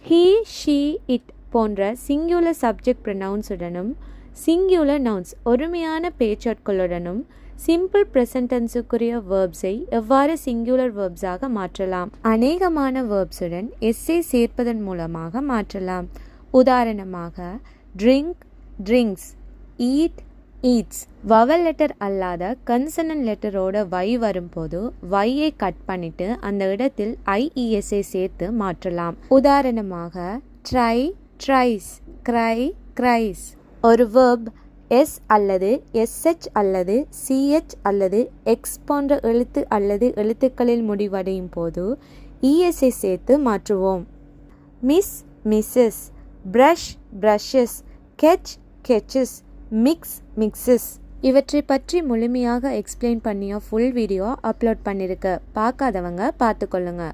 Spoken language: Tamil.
he, she, it போன்ற சிங்குலர் சப்ஜெக்ட் ப்ரொனவுன்ஸுடனும் சிங்குலர் நவுன்ஸ் ஒருமையான பேச்சாட்களுடனும் சிம்பிள் ப்ரெசன்ட் டென்ஸுக்குரிய வேர்ப்ஸை எவ்வாறு சிங்குலர் வேர்ப்ஸாக மாற்றலாம்? அநேகமான வேர்ப்ஸுடன் எஸ்ஸை சேர்ப்பதன் மூலமாக மாற்றலாம். உதாரணமாக drink, drinks, eat, eats. Vowel letter அல்லாத கன்சனன்ட் லெட்டரோட வை வரும்போது வையை கட் பண்ணிட்டு அந்த இடத்தில் ஐஇஎஸ்ஐ சேர்த்து மாற்றலாம். உதாரணமாக ட்ரை, ட்ரைஸ், க்ரை, க்ரைஸ். ஒரு வேர்ப் எஸ் அல்லது எஸ்ஹெச் அல்லது சிஹெச் அல்லது எக்ஸ் போன்ற எழுத்து அல்லது எழுத்துக்களில் முடிவடையும் போது இஎஸ்ஐ சேர்த்து மாற்றுவோம். Miss, misses, brush, brushes, catch, catches, mix, mixes. இவற்றை பற்றி முழுமையாக எக்ஸ்பிளைன் பண்ணிய ஃபுல் வீடியோ அப்லோட் பண்ணியிருக்கு. பார்க்காதவங்க பார்த்துக்கொள்ளுங்க.